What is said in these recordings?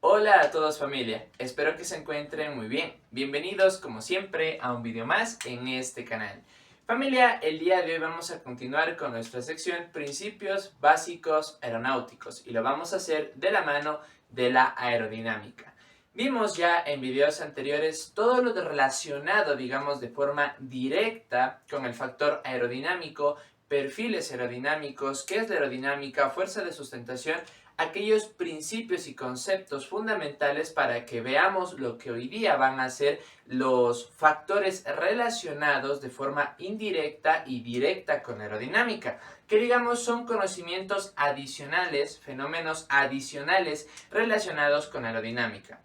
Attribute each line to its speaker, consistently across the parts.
Speaker 1: Hola a todos familia, espero que se encuentren muy bien. Bienvenidos como siempre a un video más en este canal. Familia, el día de hoy vamos a continuar con nuestra sección Principios Básicos Aeronáuticos y lo vamos a hacer de la mano de la aerodinámica. Vimos ya en videos anteriores todo lo relacionado, digamos, de forma directa con el factor aerodinámico, perfiles aerodinámicos, qué es la aerodinámica, fuerza de sustentación, aquellos principios y conceptos fundamentales para que veamos lo que hoy día van a ser los factores relacionados de forma indirecta y directa con aerodinámica, que digamos son conocimientos adicionales, fenómenos adicionales relacionados con aerodinámica.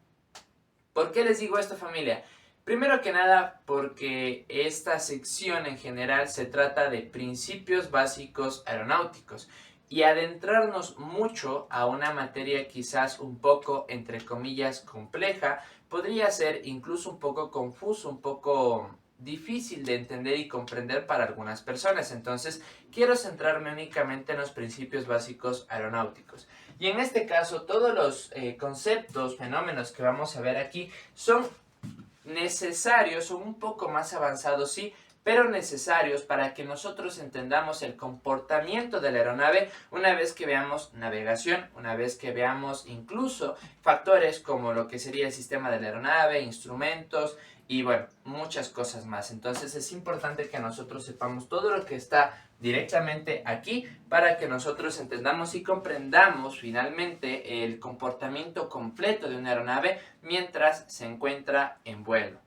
Speaker 1: ¿Por qué les digo esto, familia? Primero que nada, porque esta sección en general se trata de principios básicos aeronáuticos y adentrarnos mucho a una materia quizás un poco, entre comillas, compleja, podría ser incluso un poco confuso, un poco difícil de entender y comprender para algunas personas. Entonces, quiero centrarme únicamente en los principios básicos aeronáuticos. Y en este caso, todos los conceptos, fenómenos que vamos a ver aquí son necesarios, son un poco más avanzados, sí, pero necesarios para que nosotros entendamos el comportamiento de la aeronave una vez que veamos navegación, una vez que veamos incluso factores como lo que sería el sistema de la aeronave, instrumentos y bueno, muchas cosas más. Entonces es importante que nosotros sepamos todo lo que está directamente aquí para que nosotros entendamos y comprendamos finalmente el comportamiento completo de una aeronave mientras se encuentra en vuelo.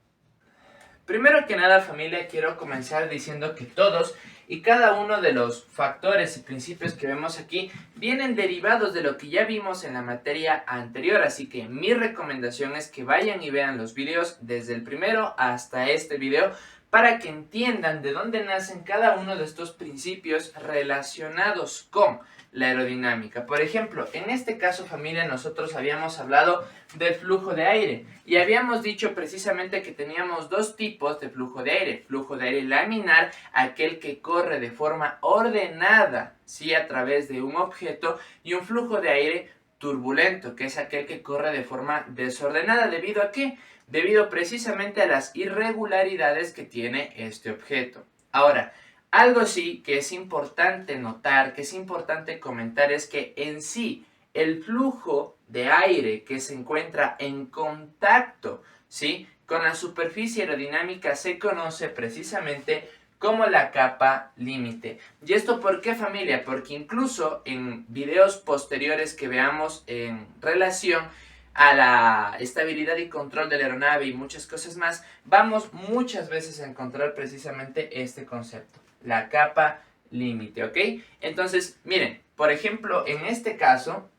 Speaker 1: Primero que nada, familia, quiero comenzar diciendo que todos y cada uno de los factores y principios que vemos aquí vienen derivados de lo que ya vimos en la materia anterior, así que mi recomendación es que vayan y vean los videos desde el primero hasta este video para que entiendan de dónde nacen cada uno de estos principios relacionados con la aerodinámica. Por ejemplo, en este caso, familia, nosotros habíamos hablado del flujo de aire y habíamos dicho precisamente que teníamos dos tipos de flujo de aire laminar, aquel que corre de forma ordenada, ¿sí?, a través de un objeto, y un flujo de aire turbulento, que es aquel que corre de forma desordenada. ¿Debido a qué? Debido precisamente a las irregularidades que tiene este objeto. Ahora, algo sí que es importante notar, que es importante comentar, es que en sí el flujo de aire que se encuentra en contacto, ¿sí?, con la superficie aerodinámica se conoce precisamente como la capa límite. ¿Y esto por qué, familia? Porque incluso en videos posteriores que veamos en relación a la estabilidad y control de la aeronave y muchas cosas más, vamos muchas veces a encontrar precisamente este concepto, la capa límite, ¿ok? Entonces, miren, por ejemplo, en este caso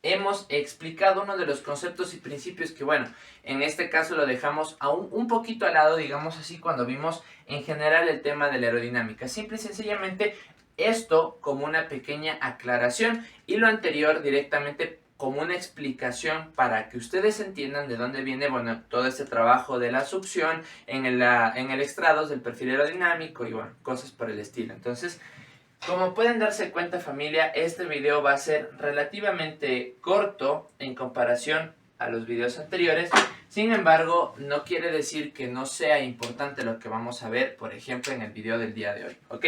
Speaker 1: hemos explicado uno de los conceptos y principios que, bueno, en este caso lo dejamos aún un poquito al lado, digamos así, cuando vimos en general el tema de la aerodinámica. Simple y sencillamente esto como una pequeña aclaración y lo anterior directamente como una explicación para que ustedes entiendan de dónde viene, bueno, todo este trabajo de la succión en el extrados del perfil aerodinámico y, bueno, cosas por el estilo. Entonces, como pueden darse cuenta, familia, este video va a ser relativamente corto en comparación a los videos anteriores. Sin embargo, no quiere decir que no sea importante lo que vamos a ver, por ejemplo, en el video del día de hoy, ¿ok?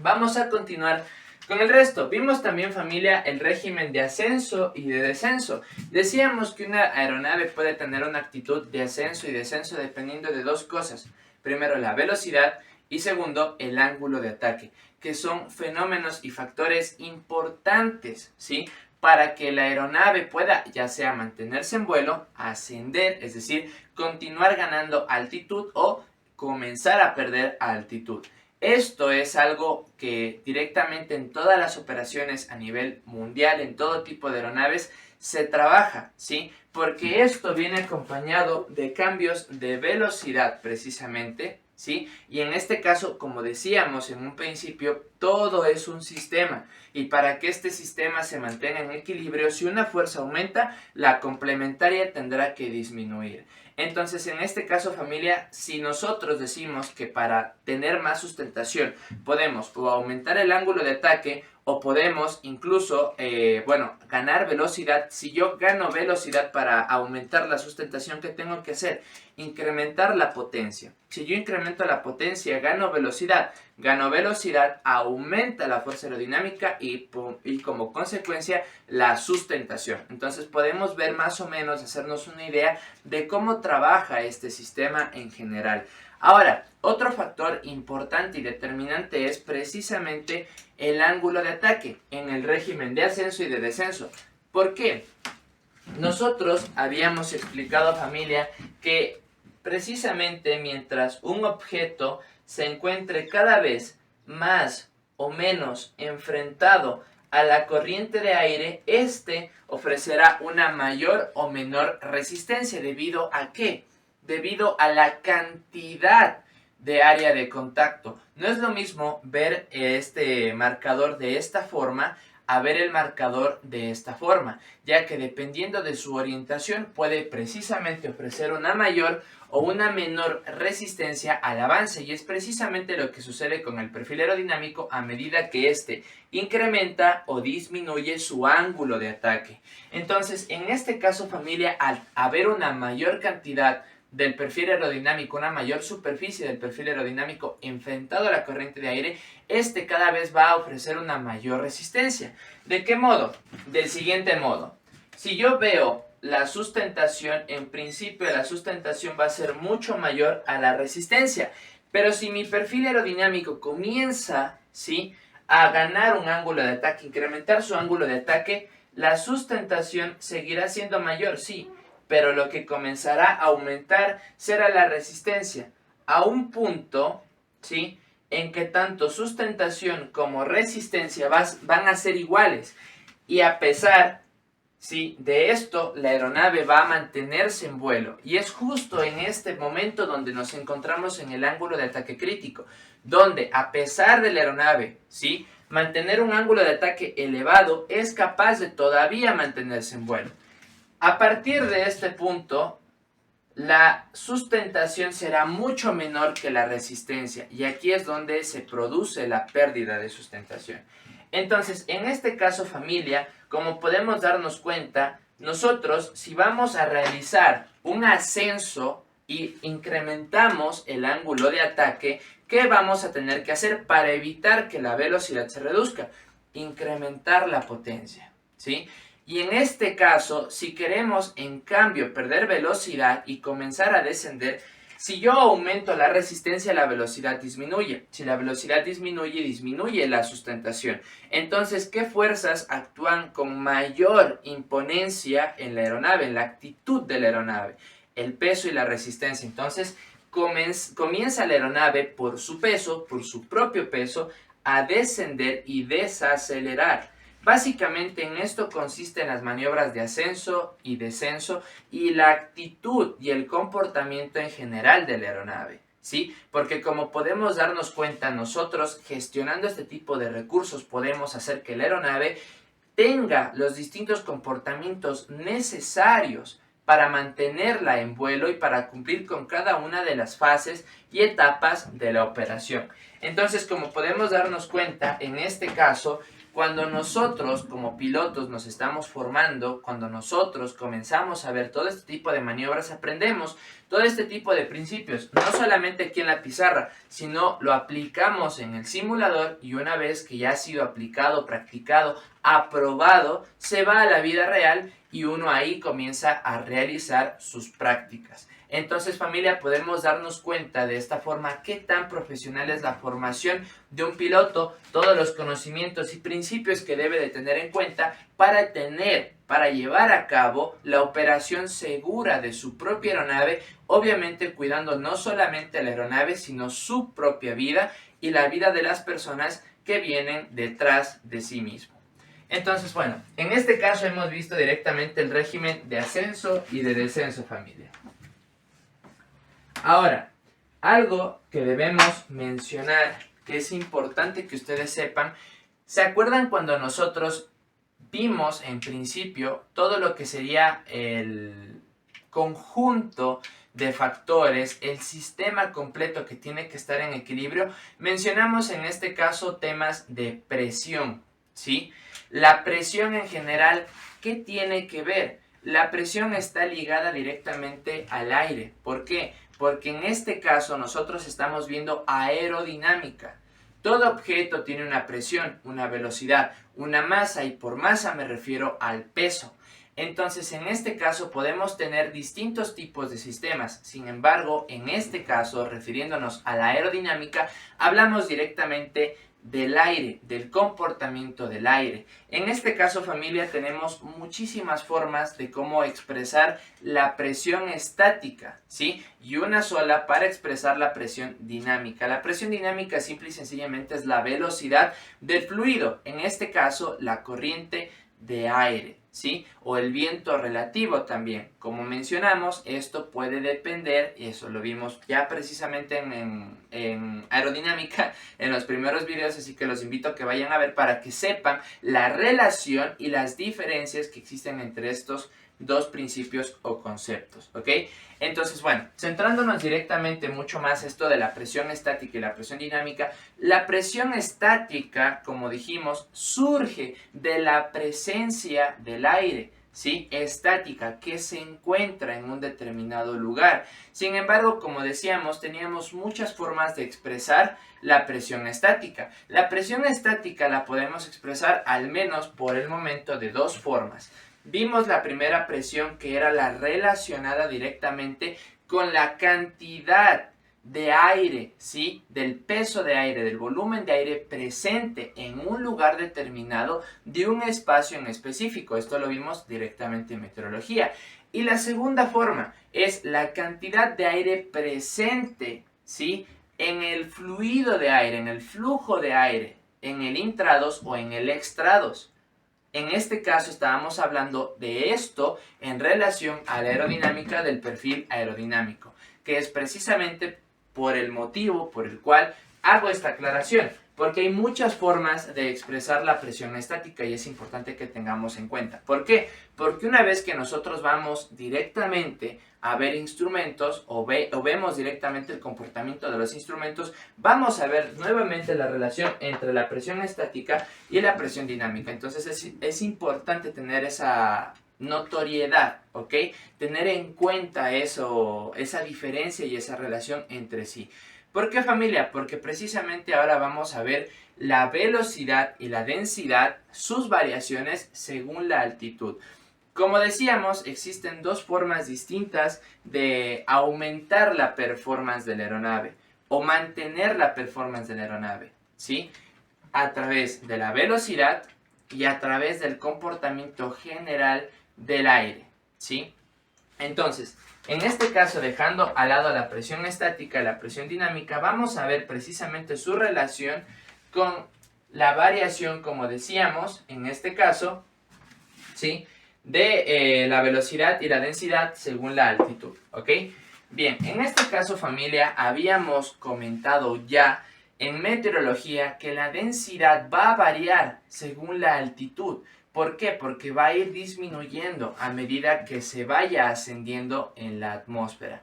Speaker 1: Vamos a continuar con el resto. Vimos también, familia, el régimen de ascenso y de descenso. Decíamos que una aeronave puede tener una actitud de ascenso y descenso dependiendo de dos cosas. Primero, la velocidad y segundo, el ángulo de ataque, que son fenómenos y factores importantes, ¿sí?, para que la aeronave pueda ya sea mantenerse en vuelo, ascender, es decir, continuar ganando altitud o comenzar a perder altitud. Esto es algo que directamente en todas las operaciones a nivel mundial, en todo tipo de aeronaves, se trabaja, ¿sí? Porque esto viene acompañado de cambios de velocidad precisamente, ¿sí? Y en este caso, como decíamos en un principio, todo es un sistema. Y para que este sistema se mantenga en equilibrio, si una fuerza aumenta, la complementaria tendrá que disminuir. Entonces, en este caso, familia, si nosotros decimos que para tener más sustentación podemos o aumentar el ángulo de ataque o podemos incluso, ganar velocidad. Si yo gano velocidad para aumentar la sustentación, ¿qué tengo que hacer? Incrementar la potencia. Si yo incremento la potencia, gano velocidad, aumenta la fuerza aerodinámica y como consecuencia la sustentación. Entonces podemos ver más o menos, hacernos una idea de cómo trabaja este sistema en general. Ahora, otro factor importante y determinante es precisamente el ángulo de ataque en el régimen de ascenso y de descenso. ¿Por qué? Nosotros habíamos explicado, familia, que precisamente mientras un objeto se encuentre cada vez más o menos enfrentado a la corriente de aire, este ofrecerá una mayor o menor resistencia. ¿Debido a qué? Debido a la cantidad de área de contacto. No es lo mismo ver este marcador de esta forma a ver el marcador de esta forma, ya que dependiendo de su orientación puede precisamente ofrecer una mayor o una menor resistencia al avance, y es precisamente lo que sucede con el perfil aerodinámico a medida que éste incrementa o disminuye su ángulo de ataque. Entonces, en este caso, familia, al haber una mayor cantidad del perfil aerodinámico, una mayor superficie del perfil aerodinámico enfrentado a la corriente de aire, este cada vez va a ofrecer una mayor resistencia. ¿De qué modo? Del siguiente modo. Si yo veo la sustentación, en principio la sustentación va a ser mucho mayor a la resistencia. Pero si mi perfil aerodinámico comienza, ¿sí?, a ganar un ángulo de ataque, incrementar su ángulo de ataque, la sustentación seguirá siendo mayor, sí, pero lo que comenzará a aumentar será la resistencia, a un punto, ¿sí?, en que tanto sustentación como resistencia van a ser iguales. Y a pesar, ¿sí?, de esto, la aeronave va a mantenerse en vuelo. Y es justo en este momento donde nos encontramos en el ángulo de ataque crítico, donde a pesar de la aeronave, ¿sí?, mantener un ángulo de ataque elevado, es capaz de todavía mantenerse en vuelo. A partir de este punto, la sustentación será mucho menor que la resistencia, y aquí es donde se produce la pérdida de sustentación. Entonces, en este caso, familia, como podemos darnos cuenta, nosotros, si vamos a realizar un ascenso y incrementamos el ángulo de ataque, ¿qué vamos a tener que hacer para evitar que la velocidad se reduzca? Incrementar la potencia, ¿sí? Y en este caso, si queremos en cambio perder velocidad y comenzar a descender, si yo aumento la resistencia, la velocidad disminuye. Si la velocidad disminuye, disminuye la sustentación. Entonces, ¿qué fuerzas actúan con mayor imponencia en la aeronave, en la actitud de la aeronave? El peso y la resistencia. Entonces, comienza la aeronave por su peso, por su propio peso, a descender y desacelerar. Básicamente en esto consisten las maniobras de ascenso y descenso y la actitud y el comportamiento en general de la aeronave, ¿sí? Porque como podemos darnos cuenta, nosotros gestionando este tipo de recursos podemos hacer que la aeronave tenga los distintos comportamientos necesarios para mantenerla en vuelo y para cumplir con cada una de las fases y etapas de la operación. Entonces, como podemos darnos cuenta, en este caso, cuando nosotros como pilotos nos estamos formando, cuando nosotros comenzamos a ver todo este tipo de maniobras, aprendemos todo este tipo de principios, no solamente aquí en la pizarra, sino lo aplicamos en el simulador, y una vez que ya ha sido aplicado, practicado, aprobado, se va a la vida real y uno ahí comienza a realizar sus prácticas. Entonces, familia, podemos darnos cuenta de esta forma qué tan profesional es la formación de un piloto, todos los conocimientos y principios que debe de tener en cuenta para llevar a cabo la operación segura de su propia aeronave, obviamente cuidando no solamente la aeronave, sino su propia vida y la vida de las personas que vienen detrás de sí mismo. Entonces, bueno, en este caso hemos visto directamente el régimen de ascenso y de descenso, familia. Ahora, algo que debemos mencionar, que es importante que ustedes sepan, ¿se acuerdan cuando nosotros vimos en principio todo lo que sería el conjunto de factores, el sistema completo que tiene que estar en equilibrio, mencionamos en este caso temas de presión, ¿sí? La presión en general, ¿qué tiene que ver? La presión está ligada directamente al aire. ¿Por qué? Porque en este caso nosotros estamos viendo aerodinámica. Todo objeto tiene una presión, una velocidad, una masa, y por masa me refiero al peso. Entonces, en este caso podemos tener distintos tipos de sistemas. Sin embargo, en este caso, refiriéndonos a la aerodinámica, hablamos directamente del aire, del comportamiento del aire. En este caso, familia, tenemos muchísimas formas de cómo expresar la presión estática, ¿sí? Y una sola para expresar la presión dinámica. La presión dinámica simple y sencillamente es la velocidad del fluido, en este caso la corriente de aire, ¿sí? O el viento relativo también. Como mencionamos, esto puede depender, y eso lo vimos ya precisamente en aerodinámica, en los primeros videos, así que los invito a que vayan a ver para que sepan la relación y las diferencias que existen entre estos dos principios o conceptos, ¿ok? Entonces, bueno, centrándonos directamente mucho más esto de la presión estática y la presión dinámica, la presión estática, como dijimos, surge de la presencia del aire, ¿sí? Estática, que se encuentra en un determinado lugar. Sin embargo, como decíamos, teníamos muchas formas de expresar la presión estática. La presión estática la podemos expresar al menos por el momento de dos formas. Vimos la primera presión, que era la relacionada directamente con la cantidad de aire, ¿sí? Del peso de aire, del volumen de aire presente en un lugar determinado de un espacio en específico. Esto lo vimos directamente en meteorología. Y la segunda forma es la cantidad de aire presente, ¿sí? En el fluido de aire, en el flujo de aire, en el intrados o en el extrados. En este caso estábamos hablando de esto en relación a la aerodinámica del perfil aerodinámico, que es precisamente por el motivo por el cual hago esta aclaración, porque hay muchas formas de expresar la presión estática y es importante que tengamos en cuenta. ¿Por qué? Porque una vez que nosotros vamos directamente a ver instrumentos o vemos directamente el comportamiento de los instrumentos, vamos a ver nuevamente la relación entre la presión estática y la presión dinámica. Entonces es importante tener esa notoriedad, ¿ok? Tener en cuenta eso, esa diferencia y esa relación entre sí. ¿Por qué, familia? Porque precisamente ahora vamos a ver la velocidad y la densidad, sus variaciones según la altitud. Como decíamos, existen dos formas distintas de aumentar la performance de la aeronave o mantener la performance de la aeronave, ¿sí? A través de la velocidad y a través del comportamiento general del aire, ¿sí? Entonces, en este caso, dejando al lado la presión estática y la presión dinámica, vamos a ver precisamente su relación con la variación, como decíamos, en este caso, ¿sí? De la velocidad y la densidad según la altitud, ¿ok? Bien, en este caso, familia, habíamos comentado ya en meteorología que la densidad va a variar según la altitud. ¿Por qué? Porque va a ir disminuyendo a medida que se vaya ascendiendo en la atmósfera.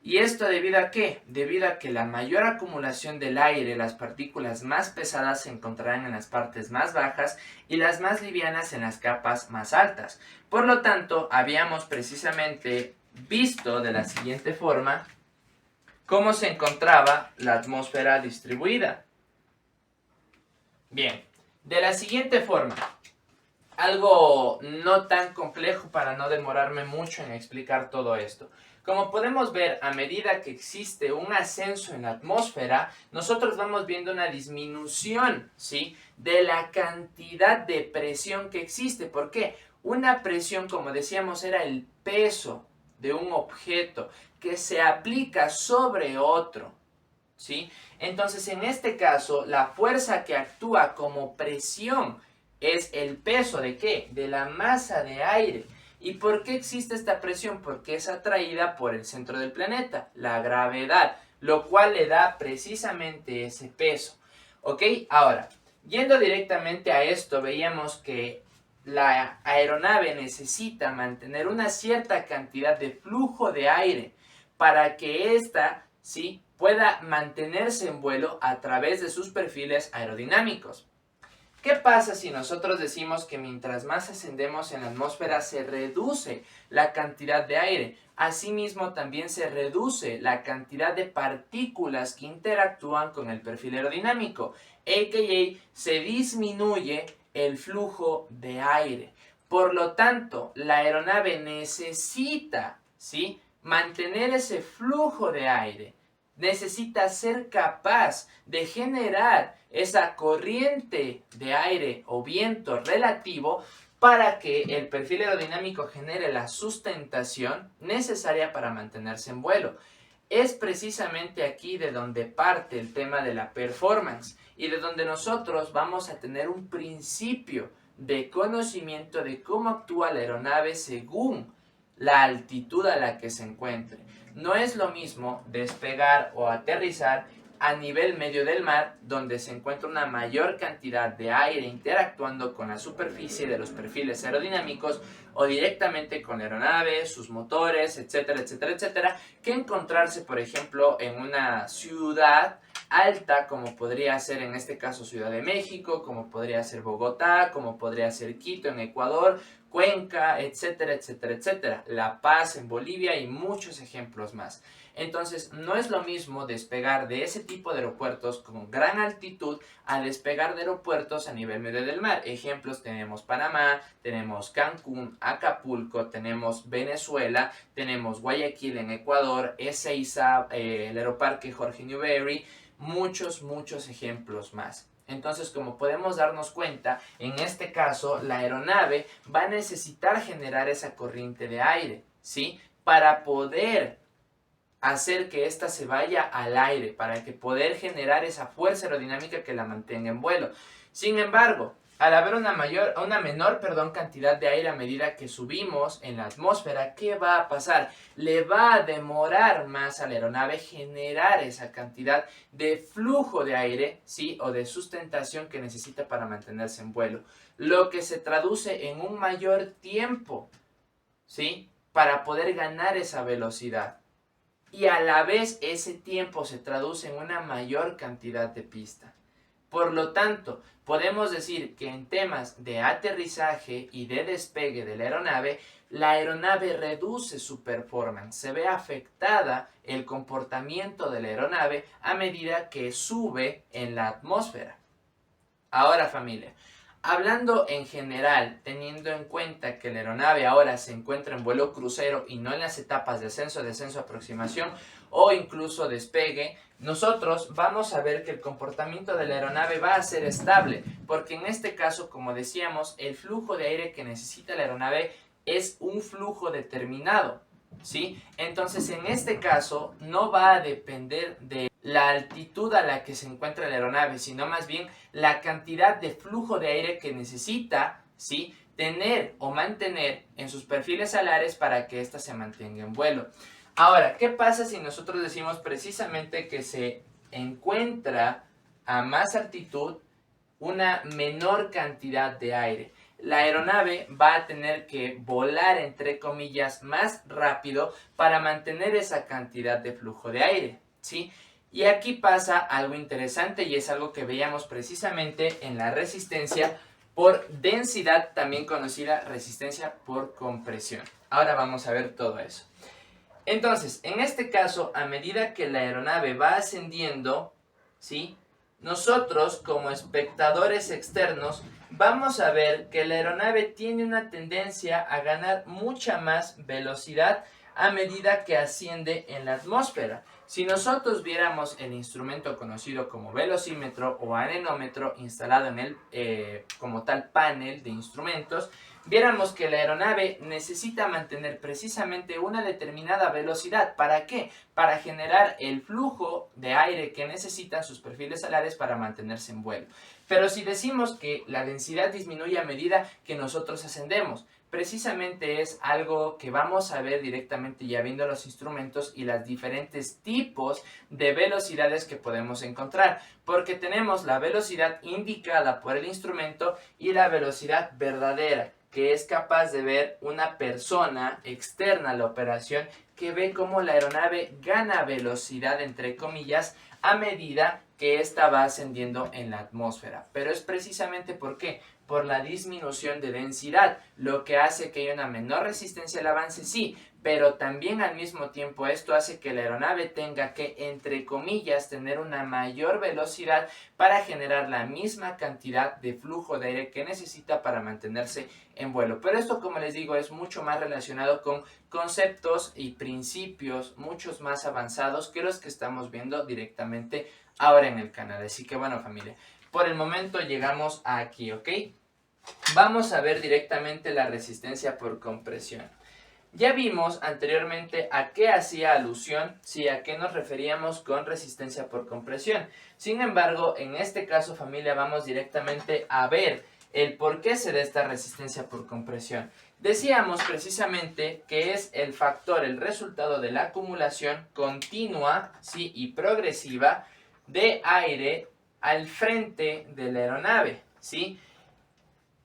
Speaker 1: ¿Y esto debido a qué? Debido a que la mayor acumulación del aire, las partículas más pesadas se encontrarán en las partes más bajas y las más livianas en las capas más altas. Por lo tanto, habíamos precisamente visto de la siguiente forma cómo se encontraba la atmósfera distribuida. Bien, de la siguiente forma, algo no tan complejo para no demorarme mucho en explicar todo esto. Como podemos ver, a medida que existe un ascenso en la atmósfera, nosotros vamos viendo una disminución, ¿sí?, de la cantidad de presión que existe. ¿Por qué? Una presión, como decíamos, era el peso de un objeto que se aplica sobre otro, ¿sí? Entonces, en este caso, la fuerza que actúa como presión es el peso ¿de qué? De la masa de aire. ¿Y por qué existe esta presión? Porque es atraída por el centro del planeta, la gravedad, lo cual le da precisamente ese peso. ¿Ok? Ahora, yendo directamente a esto, veíamos que la aeronave necesita mantener una cierta cantidad de flujo de aire para que ésta, ¿sí?, pueda mantenerse en vuelo a través de sus perfiles aerodinámicos. ¿Qué pasa si nosotros decimos que mientras más ascendemos en la atmósfera se reduce la cantidad de aire? Asimismo, también se reduce la cantidad de partículas que interactúan con el perfil aerodinámico, a.k.a. se disminuye el flujo de aire. Por lo tanto, la aeronave necesita, ¿sí?, mantener ese flujo de aire. Necesita ser capaz de generar esa corriente de aire o viento relativo para que el perfil aerodinámico genere la sustentación necesaria para mantenerse en vuelo. Es precisamente aquí de donde parte el tema de la performance y de donde nosotros vamos a tener un principio de conocimiento de cómo actúa la aeronave según la altitud a la que se encuentre. No es lo mismo despegar o aterrizar a nivel medio del mar, donde se encuentra una mayor cantidad de aire interactuando con la superficie de los perfiles aerodinámicos o directamente con la aeronave, sus motores, etcétera, etcétera, etcétera, que encontrarse, por ejemplo, en una ciudad alta, como podría ser en este caso Ciudad de México, como podría ser Bogotá, como podría ser Quito en Ecuador, Cuenca, etcétera, etcétera, etcétera, La Paz en Bolivia y muchos ejemplos más. Entonces, no es lo mismo despegar de ese tipo de aeropuertos con gran altitud a despegar de aeropuertos a nivel medio del mar. Ejemplos, tenemos Panamá, tenemos Cancún, Acapulco, tenemos Venezuela, tenemos Guayaquil en Ecuador, Ezeiza, el Aeroparque Jorge Newbery, muchos ejemplos más. Entonces, como podemos darnos cuenta, en este caso, la aeronave va a necesitar generar esa corriente de aire, ¿sí?, para poder hacer que ésta se vaya al aire, para que poder generar esa fuerza aerodinámica que la mantenga en vuelo. Sin embargo, al haber una menor cantidad de aire a medida que subimos en la atmósfera, ¿qué va a pasar? Le va a demorar más a la aeronave generar esa cantidad de flujo de aire, ¿sí?, o de sustentación que necesita para mantenerse en vuelo, lo que se traduce en un mayor tiempo, ¿sí?, para poder ganar esa velocidad. Y a la vez ese tiempo se traduce en una mayor cantidad de pista. Por lo tanto, podemos decir que en temas de aterrizaje y de despegue de la aeronave reduce su performance, se ve afectada el comportamiento de la aeronave a medida que sube en la atmósfera. Ahora, familia, hablando en general, teniendo en cuenta que la aeronave ahora se encuentra en vuelo crucero y no en las etapas de ascenso, descenso, aproximación o incluso despegue, nosotros vamos a ver que el comportamiento de la aeronave va a ser estable, porque en este caso, como decíamos, el flujo de aire que necesita la aeronave es un flujo determinado, ¿sí? Entonces, en este caso, no va a depender de la altitud a la que se encuentra la aeronave, sino más bien la cantidad de flujo de aire que necesita, ¿sí?, tener o mantener en sus perfiles alares para que ésta se mantenga en vuelo. Ahora, ¿qué pasa si nosotros decimos precisamente que se encuentra a más altitud una menor cantidad de aire? La aeronave va a tener que volar, entre comillas, más rápido para mantener esa cantidad de flujo de aire, ¿sí? Y aquí pasa algo interesante y es algo que veíamos precisamente en la resistencia por densidad, también conocida resistencia por compresión. Ahora vamos a ver todo eso. Entonces, en este caso, a medida que la aeronave va ascendiendo, ¿sí?, nosotros como espectadores externos vamos a ver que la aeronave tiene una tendencia a ganar mucha más velocidad a medida que asciende en la atmósfera. Si nosotros viéramos el instrumento conocido como velocímetro o anemómetro instalado en el como tal panel de instrumentos, viéramos que la aeronave necesita mantener precisamente una determinada velocidad. ¿Para qué? Para generar el flujo de aire que necesitan sus perfiles alares para mantenerse en vuelo. Pero si decimos que la densidad disminuye a medida que nosotros ascendemos, precisamente es algo que vamos a ver directamente ya viendo los instrumentos y los diferentes tipos de velocidades que podemos encontrar, porque tenemos la velocidad indicada por el instrumento y la velocidad verdadera. que es capaz de ver una persona externa a la operación que ve cómo la aeronave gana velocidad, entre comillas, a medida que ésta va ascendiendo en la atmósfera. Pero es precisamente ¿por qué? Por la disminución de densidad, lo que hace que haya una menor resistencia al avance, sí, pero también al mismo tiempo esto hace que la aeronave tenga que, entre comillas, tener una mayor velocidad para generar la misma cantidad de flujo de aire que necesita para mantenerse en vuelo. Pero esto, como les digo, es mucho más relacionado con conceptos y principios muchos más avanzados que los que estamos viendo directamente ahora en el canal. Así que bueno, familia, por el momento llegamos aquí, ¿ok? Vamos a ver directamente la resistencia por compresión. Ya vimos anteriormente a qué hacía alusión, sí, a qué nos referíamos con resistencia por compresión. Sin embargo, en este caso, familia, vamos directamente a ver el por qué se da esta resistencia por compresión. Decíamos precisamente que es el factor, el resultado de la acumulación continua, sí, y progresiva de aire al frente de la aeronave, ¿sí?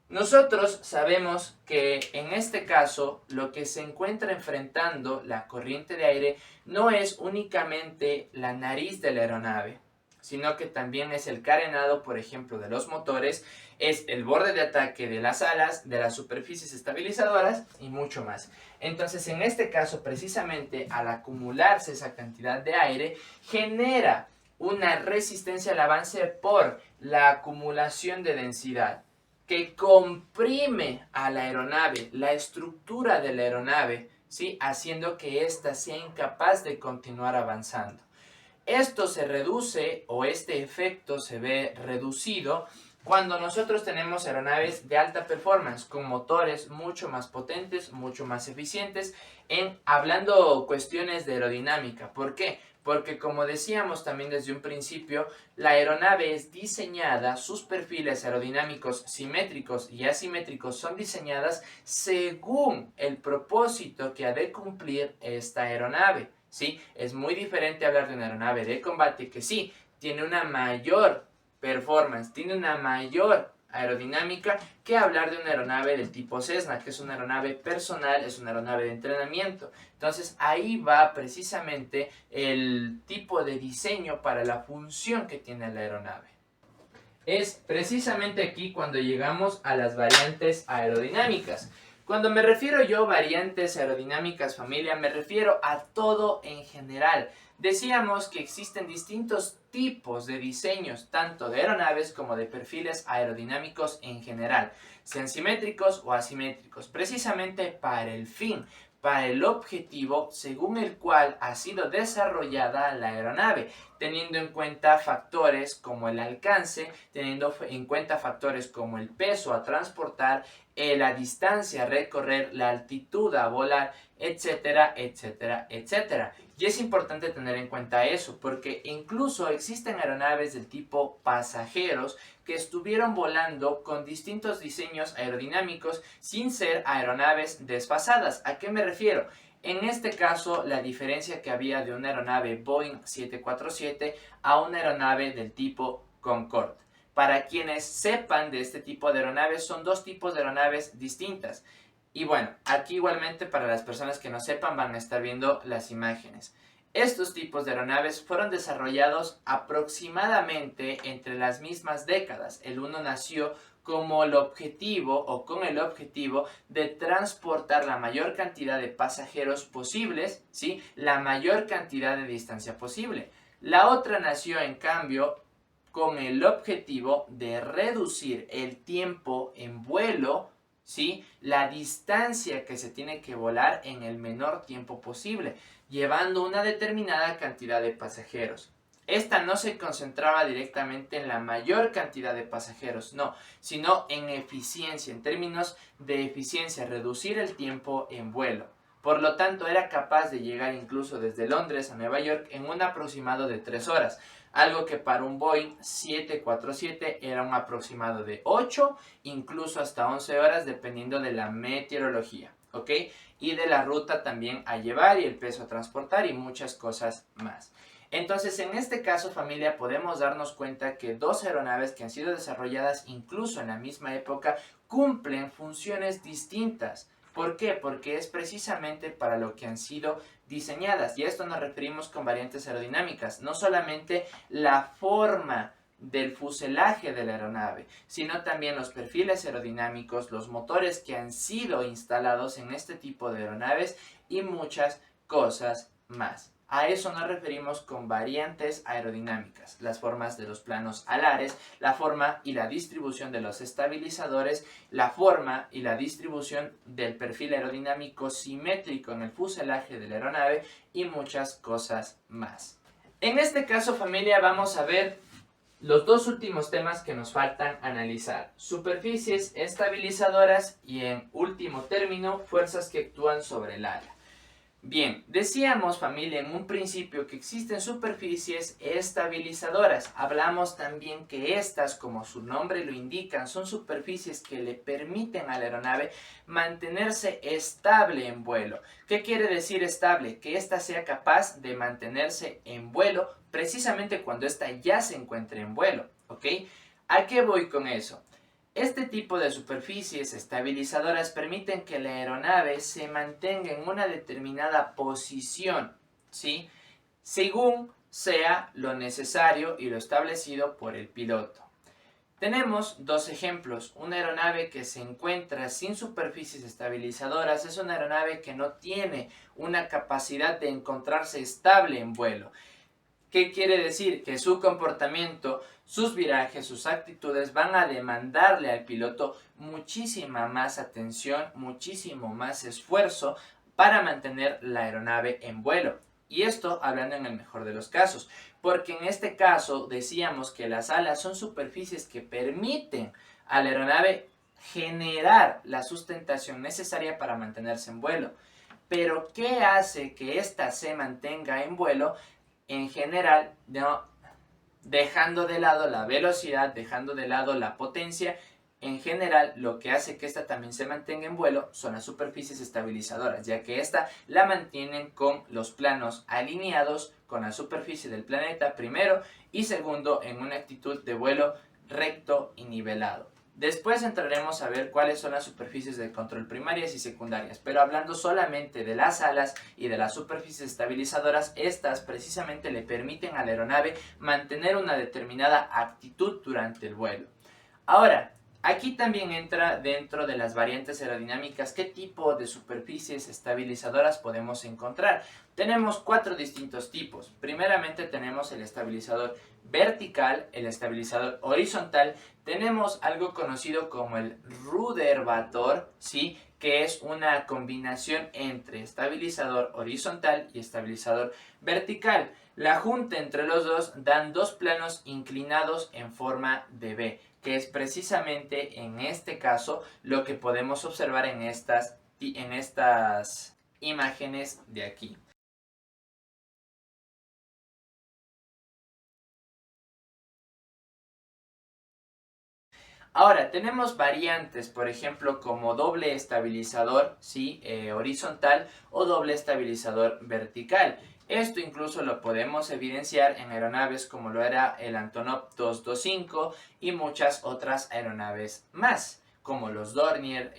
Speaker 1: Nosotros sabemos que en este caso lo que se encuentra enfrentando la corriente de aire no es únicamente la nariz de la aeronave, sino que también es el carenado, por ejemplo, de los motores, es el borde de ataque de las alas, de las superficies estabilizadoras y mucho más. Entonces, en este caso, precisamente al acumularse esa cantidad de aire, genera una resistencia al avance por la acumulación de densidad, que comprime a la aeronave, la estructura de la aeronave, ¿sí? Haciendo que ésta sea incapaz de continuar avanzando. Esto se reduce, o este efecto se ve reducido, cuando nosotros tenemos aeronaves de alta performance, con motores mucho más potentes, mucho más eficientes, hablando cuestiones de aerodinámica. ¿Por qué? Porque como decíamos también desde un principio, la aeronave es diseñada, sus perfiles aerodinámicos simétricos y asimétricos son diseñadas según el propósito que ha de cumplir esta aeronave, ¿sí? Es muy diferente hablar de una aeronave de combate que sí, tiene una mayor performance, tiene una mayor aerodinámica, que hablar de una aeronave del tipo Cessna, que es una aeronave personal, es una aeronave de entrenamiento. Entonces ahí va precisamente el tipo de diseño para la función que tiene la aeronave. Es precisamente aquí cuando llegamos a las variantes aerodinámicas. Cuando me refiero yo a variantes aerodinámicas, familia, me refiero a todo en general. Decíamos que existen distintos tipos de diseños, tanto de aeronaves como de perfiles aerodinámicos en general, sean simétricos o asimétricos, precisamente para el fin, para el objetivo según el cual ha sido desarrollada la aeronave, teniendo en cuenta factores como el alcance, teniendo en cuenta factores como el peso a transportar, la distancia a recorrer, la altitud a volar, etcétera, etcétera, etcétera. Y es importante tener en cuenta eso, porque incluso existen aeronaves del tipo pasajeros que estuvieron volando con distintos diseños aerodinámicos sin ser aeronaves desfasadas. ¿A qué me refiero? En este caso, la diferencia que había de una aeronave Boeing 747 a una aeronave del tipo Concorde. Para quienes sepan de este tipo de aeronaves, son dos tipos de aeronaves distintas. Y bueno, aquí igualmente para las personas que no sepan van a estar viendo las imágenes. Estos tipos de aeronaves fueron desarrollados aproximadamente entre las mismas décadas. El uno nació como el objetivo o con el objetivo de transportar la mayor cantidad de pasajeros posibles, ¿sí? La mayor cantidad de distancia posible. La otra nació en cambio con el objetivo de reducir el tiempo en vuelo, ¿sí? La distancia que se tiene que volar en el menor tiempo posible, llevando una determinada cantidad de pasajeros. Esta no se concentraba directamente en la mayor cantidad de pasajeros, no, sino en eficiencia, en términos de eficiencia, reducir el tiempo en vuelo. Por lo tanto, era capaz de llegar incluso desde Londres a Nueva York en un aproximado de 3 horas, algo que para un Boeing 747 era un aproximado de 8, incluso hasta 11 horas, dependiendo de la meteorología, ¿ok? Y de la ruta también a llevar y el peso a transportar y muchas cosas más. Entonces, en este caso, familia, podemos darnos cuenta que dos aeronaves que han sido desarrolladas incluso en la misma época cumplen funciones distintas. ¿Por qué? Porque es precisamente para lo que han sido diseñadas. Y a esto nos referimos con variantes aerodinámicas. No solamente la forma del fuselaje de la aeronave, sino también los perfiles aerodinámicos, los motores que han sido instalados en este tipo de aeronaves y muchas cosas más. A eso nos referimos con variantes aerodinámicas, las formas de los planos alares, la forma y la distribución de los estabilizadores, la forma y la distribución del perfil aerodinámico simétrico en el fuselaje de la aeronave y muchas cosas más. En este caso, familia, vamos a ver los dos últimos temas que nos faltan analizar: superficies estabilizadoras y, en último término, fuerzas que actúan sobre el ala. Bien, decíamos, familia, en un principio que existen superficies estabilizadoras. Hablamos también que estas, como su nombre lo indican, son superficies que le permiten a la aeronave mantenerse estable en vuelo. ¿Qué quiere decir estable? Que ésta sea capaz de mantenerse en vuelo precisamente cuando ésta ya se encuentre en vuelo, ¿ok? ¿A qué voy con eso? Este tipo de superficies estabilizadoras permiten que la aeronave se mantenga en una determinada posición, ¿sí?, según sea lo necesario y lo establecido por el piloto. Tenemos dos ejemplos. Una aeronave que se encuentra sin superficies estabilizadoras es una aeronave que no tiene una capacidad de encontrarse estable en vuelo. ¿Qué quiere decir? Que su comportamiento, sus virajes, sus actitudes van a demandarle al piloto muchísima más atención, muchísimo más esfuerzo para mantener la aeronave en vuelo. Y esto hablando en el mejor de los casos, porque en este caso decíamos que las alas son superficies que permiten a la aeronave generar la sustentación necesaria para mantenerse en vuelo. Pero ¿qué hace que ésta se mantenga en vuelo? En general, no, dejando de lado la velocidad, dejando de lado la potencia, en general lo que hace que esta también se mantenga en vuelo son las superficies estabilizadoras, ya que esta la mantienen con los planos alineados con la superficie del planeta, primero, y segundo, en una actitud de vuelo recto y nivelado. Después entraremos a ver cuáles son las superficies de control primarias y secundarias, pero hablando solamente de las alas y de las superficies estabilizadoras, estas precisamente le permiten a la aeronave mantener una determinada actitud durante el vuelo. Ahora, aquí también entra dentro de las variantes aerodinámicas qué tipo de superficies estabilizadoras podemos encontrar. Tenemos 4 distintos tipos. Primeramente tenemos el estabilizador vertical, el estabilizador horizontal, tenemos algo conocido como el ruddervator, ¿sí?, que es una combinación entre estabilizador horizontal y estabilizador vertical. La junta entre los dos dan dos planos inclinados en forma de V, que es precisamente en este caso lo que podemos observar en estas imágenes de aquí. Ahora, tenemos variantes, por ejemplo, como doble estabilizador, ¿sí?, horizontal, o doble estabilizador vertical. Esto incluso lo podemos evidenciar en aeronaves como lo era el Antonov 225 y muchas otras aeronaves más, como los Dornier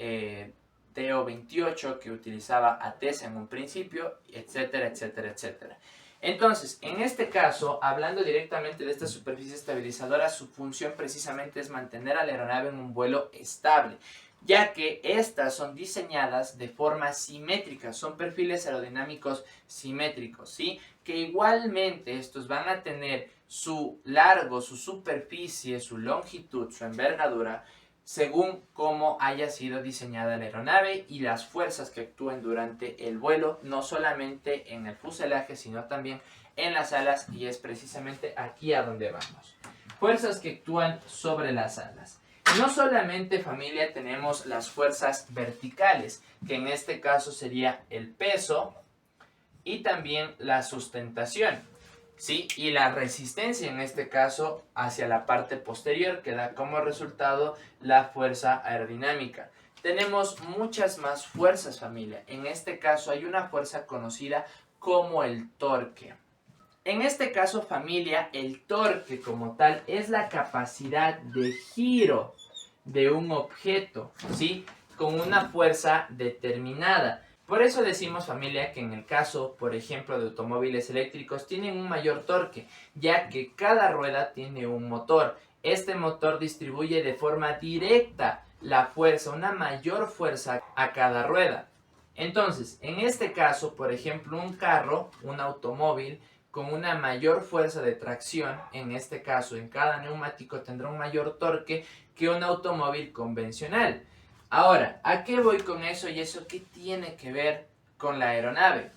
Speaker 1: TO-28 que utilizaba ATESA en un principio, etcétera, etcétera, etcétera. Entonces, en este caso, hablando directamente de esta superficie estabilizadora, su función precisamente es mantener a la aeronave en un vuelo estable, ya que estas son diseñadas de forma simétrica, son perfiles aerodinámicos simétricos, ¿sí?, que igualmente estos van a tener su largo, su superficie, su longitud, su envergadura, según cómo haya sido diseñada la aeronave y las fuerzas que actúen durante el vuelo, no solamente en el fuselaje, sino también en las alas, y es precisamente aquí a donde vamos. Fuerzas que actúan sobre las alas. No solamente, familia, tenemos las fuerzas verticales, que en este caso sería el peso y también la sustentación, ¿sí?, y la resistencia en este caso hacia la parte posterior, que da como resultado la fuerza aerodinámica. Tenemos muchas más fuerzas, familia. En este caso hay una fuerza conocida como el torque. En este caso, familia, el torque como tal es la capacidad de giro de un objeto, ¿sí? Con una fuerza determinada. Por eso decimos, familia, que en el caso, por ejemplo, de automóviles eléctricos tienen un mayor torque, ya que cada rueda tiene un motor. Este motor distribuye de forma directa la fuerza, una mayor fuerza a cada rueda. Entonces, en este caso, por ejemplo, un carro, un automóvil, con una mayor fuerza de tracción, en este caso en cada neumático tendrá un mayor torque que un automóvil convencional. Ahora, ¿a qué voy con eso y eso qué tiene que ver con la aeronave?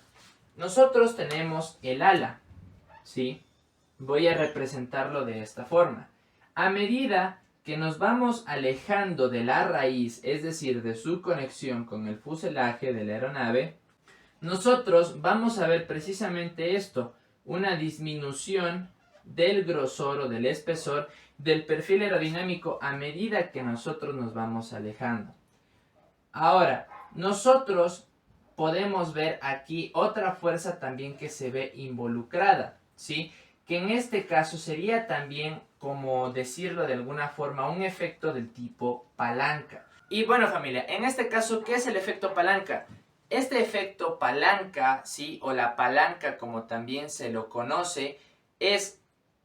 Speaker 1: Nosotros tenemos el ala, ¿sí? Voy a representarlo de esta forma. A medida que nos vamos alejando de la raíz, es decir, de su conexión con el fuselaje de la aeronave, nosotros vamos a ver precisamente esto, una disminución del grosor o del espesor del perfil aerodinámico a medida que nosotros nos vamos alejando. Ahora, nosotros podemos ver aquí otra fuerza también que se ve involucrada, ¿sí? Que en este caso sería también, como decirlo de alguna forma, un efecto del tipo palanca. Y bueno, familia, en este caso, ¿qué es el efecto palanca? Este efecto palanca, ¿sí? O la palanca como también se lo conoce, es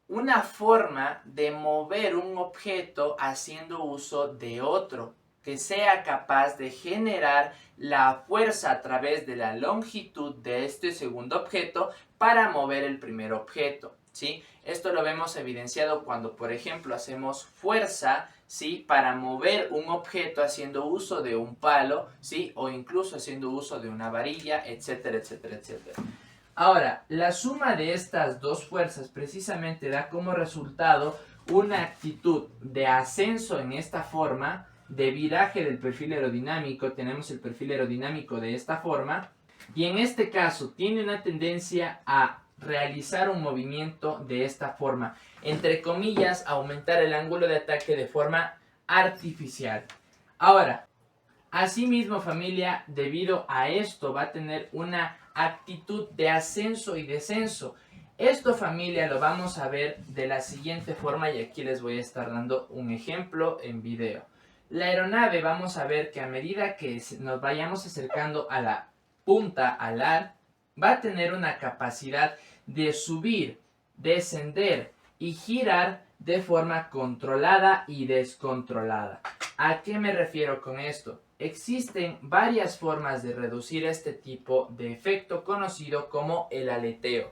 Speaker 1: una forma de mover un objeto haciendo uso de otro, que sea capaz de generar la fuerza a través de la longitud de este segundo objeto para mover el primer objeto, ¿sí? Esto lo vemos evidenciado cuando, por ejemplo, hacemos fuerza, ¿sí? Para mover un objeto haciendo uso de un palo, ¿sí? O incluso haciendo uso de una varilla, etcétera, etcétera, etcétera. Ahora, la suma de estas dos fuerzas precisamente da como resultado una actitud de ascenso en esta forma, de viraje del perfil aerodinámico. Tenemos el perfil aerodinámico de esta forma, y en este caso tiene una tendencia a realizar un movimiento de esta forma, entre comillas, aumentar el ángulo de ataque de forma artificial. Ahora, asimismo, familia, debido a esto va a tener una actitud de ascenso y descenso. Esto, familia, lo vamos a ver de la siguiente forma y aquí les voy a estar dando un ejemplo en video. La aeronave, vamos a ver que a medida que nos vayamos acercando a la punta alar, va a tener una capacidad de subir, descender y girar de forma controlada y descontrolada. ¿A qué me refiero con esto? Existen varias formas de reducir este tipo de efecto conocido como el aleteo.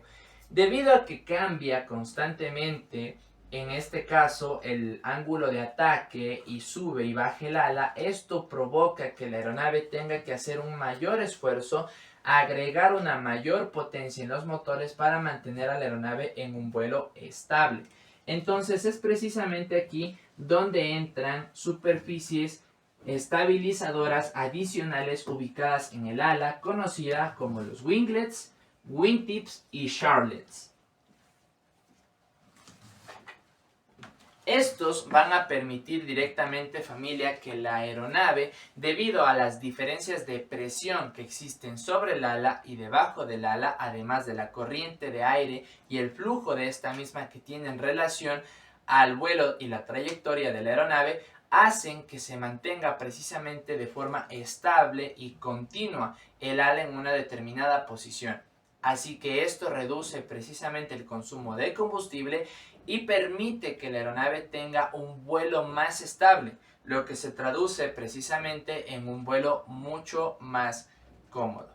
Speaker 1: Debido a que cambia constantemente, en este caso, el ángulo de ataque y sube y baja el ala, esto provoca que la aeronave tenga que hacer un mayor esfuerzo, agregar una mayor potencia en los motores para mantener a la aeronave en un vuelo estable. Entonces es precisamente aquí donde entran superficies estabilizadoras adicionales ubicadas en el ala, conocida como los winglets, wingtips y charlets. Estos van a permitir directamente, familia, que la aeronave, debido a las diferencias de presión que existen sobre el ala y debajo del ala, además de la corriente de aire y el flujo de esta misma que tienen relación al vuelo y la trayectoria de la aeronave, hacen que se mantenga precisamente de forma estable y continua el ala en una determinada posición. Así que esto reduce precisamente el consumo de combustible y permite que la aeronave tenga un vuelo más estable, lo que se traduce precisamente en un vuelo mucho más cómodo.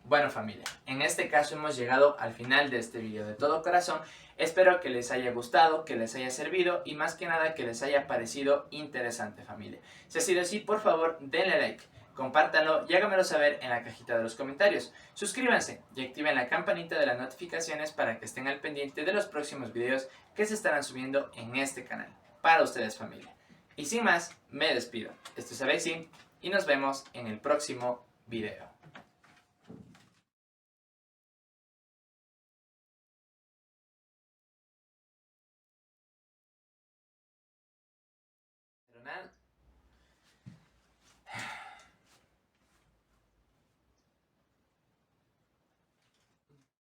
Speaker 1: Bueno, familia, en este caso hemos llegado al final de este video de todo corazón. Espero que les haya gustado, que les haya servido y más que nada que les haya parecido interesante, familia. Si ha sido así, por favor, denle like, compártanlo y háganmelo saber en la cajita de los comentarios. Suscríbanse y activen la campanita de las notificaciones para que estén al pendiente de los próximos videos que se estarán subiendo en este canal. Para ustedes, familia. Y sin más, me despido. Esto es Avexi y nos vemos en el próximo video.